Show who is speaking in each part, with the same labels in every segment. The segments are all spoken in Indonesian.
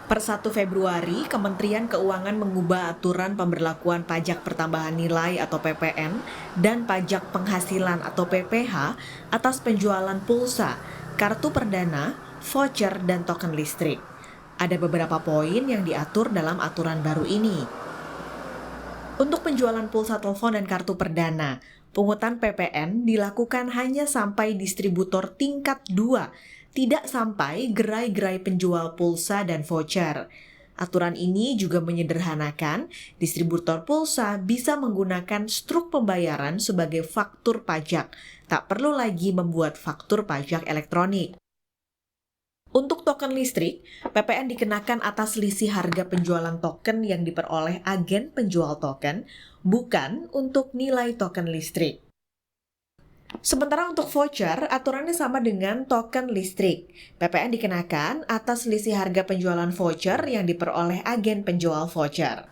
Speaker 1: Per 1 Februari, Kementerian Keuangan mengubah aturan pemberlakuan pajak pertambahan nilai atau PPN dan pajak penghasilan atau PPH atas penjualan pulsa, kartu perdana, voucher, dan token listrik. Ada beberapa poin yang diatur dalam aturan baru ini. Untuk penjualan pulsa telepon dan kartu perdana, pungutan PPN dilakukan hanya sampai distributor tingkat 2, tidak sampai gerai-gerai penjual pulsa dan voucher. Aturan ini juga menyederhanakan, distributor pulsa bisa menggunakan struk pembayaran sebagai faktur pajak, tak perlu lagi membuat faktur pajak elektronik. Untuk token listrik, PPN dikenakan atas selisih harga penjualan token yang diperoleh agen penjual token, bukan untuk nilai token listrik. Sementara untuk voucher, aturannya sama dengan token listrik. PPN dikenakan atas selisih harga penjualan voucher yang diperoleh agen penjual voucher.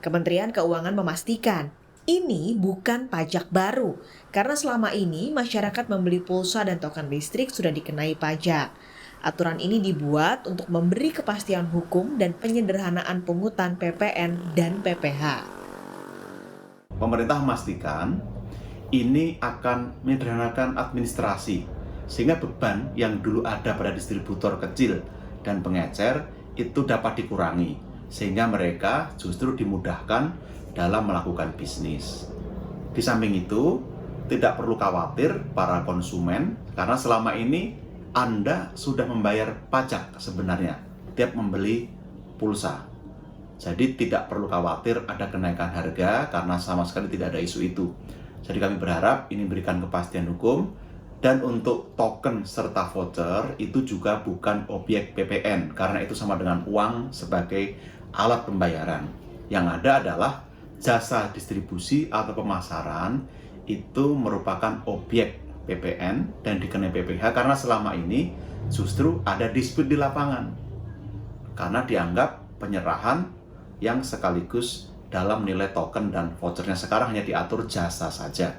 Speaker 1: Kementerian Keuangan memastikan, ini bukan pajak baru, karena selama ini masyarakat membeli pulsa dan token listrik sudah dikenai pajak. Aturan ini dibuat untuk memberi kepastian hukum dan penyederhanaan pungutan PPN dan PPH.
Speaker 2: Pemerintah memastikan ini akan menyederhanakan administrasi, sehingga beban yang dulu ada pada distributor kecil dan pengecer itu dapat dikurangi, sehingga mereka justru dimudahkan dalam melakukan bisnis. Di samping itu, tidak perlu khawatir para konsumen, karena selama ini Anda sudah membayar pajak sebenarnya tiap membeli pulsa. Jadi tidak perlu khawatir ada kenaikan harga karena sama sekali tidak ada isu itu. Jadi kami berharap ini memberikan kepastian hukum, dan untuk token serta voucher itu juga bukan objek PPN karena itu sama dengan uang sebagai alat pembayaran. Yang ada adalah jasa distribusi atau pemasaran itu merupakan objek PPN dan dikenai PPH karena selama ini justru ada dispute di lapangan karena dianggap penyerahan yang sekaligus dalam nilai token dan vouchernya sekarang hanya diatur jasa saja.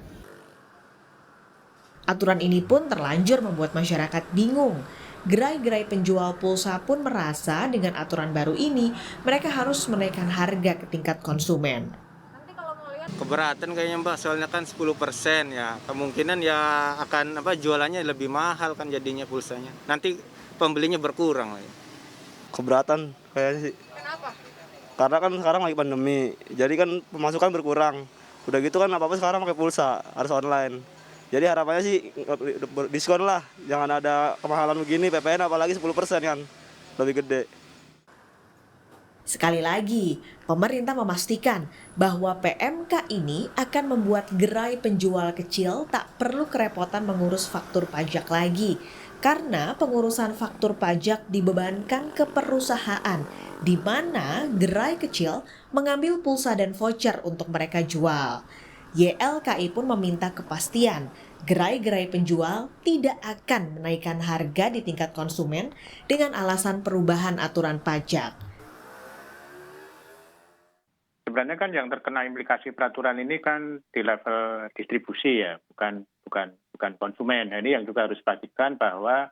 Speaker 1: Aturan ini pun terlanjur membuat masyarakat bingung. Gerai-gerai penjual pulsa pun merasa dengan aturan baru ini, mereka harus menaikkan harga ke tingkat konsumen.
Speaker 3: Keberatan kayaknya Mbak, soalnya kan 10% ya. Kemungkinan ya akan jualannya lebih mahal kan jadinya pulsanya. Nanti pembelinya berkurang lagi.
Speaker 4: Keberatan kayaknya sih.
Speaker 5: Kenapa?
Speaker 4: Karena kan sekarang lagi pandemi, jadi kan pemasukan berkurang. Udah gitu kan apa-apa sekarang pakai pulsa, harus online. Jadi harapannya sih diskon lah, jangan ada kemahalan begini, PPN apalagi 10% kan, lebih gede.
Speaker 1: Sekali lagi, pemerintah memastikan bahwa PMK ini akan membuat gerai penjual kecil tak perlu kerepotan mengurus faktur pajak lagi, karena pengurusan faktur pajak dibebankan ke perusahaan, di mana gerai kecil mengambil pulsa dan voucher untuk mereka jual. YLKI pun meminta kepastian, gerai-gerai penjual tidak akan menaikkan harga di tingkat konsumen dengan alasan perubahan aturan pajak.
Speaker 6: Sebenarnya kan yang terkena implikasi peraturan ini kan di level distribusi ya, bukan konsumen. Nah, ini yang juga harus pastikan bahwa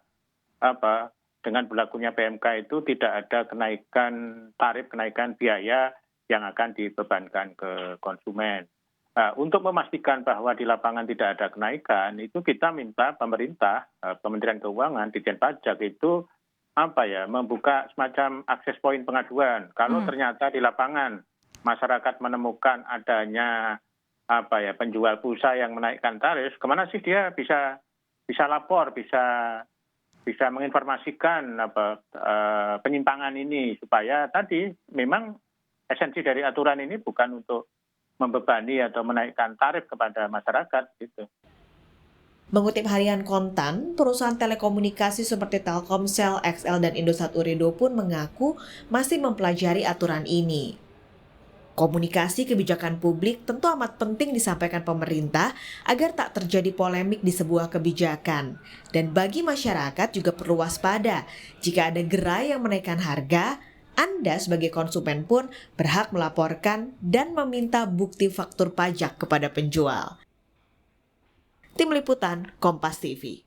Speaker 6: dengan berlakunya PMK itu tidak ada kenaikan biaya yang akan dibebankan ke konsumen. Untuk memastikan bahwa di lapangan tidak ada kenaikan, itu kita minta pemerintah, Kementerian Keuangan, Ditjen Pajak itu membuka semacam akses poin pengaduan. Kalau ternyata di lapangan masyarakat menemukan adanya penjual pulsa yang menaikkan tarif, kemana sih dia bisa lapor, bisa menginformasikan penyimpangan ini, supaya tadi memang esensi dari aturan ini bukan untuk membebani atau menaikkan tarif kepada masyarakat gitu.
Speaker 1: Mengutip harian Kontan, perusahaan telekomunikasi seperti Telkomsel, XL, dan Indosat Ooredoo pun mengaku masih mempelajari aturan ini. Komunikasi kebijakan publik tentu amat penting disampaikan pemerintah agar tak terjadi polemik di sebuah kebijakan. Dan bagi masyarakat juga perlu waspada. Jika ada gerai yang menaikkan harga, Anda sebagai konsumen pun berhak melaporkan dan meminta bukti faktur pajak kepada penjual. Tim Liputan, Kompas TV.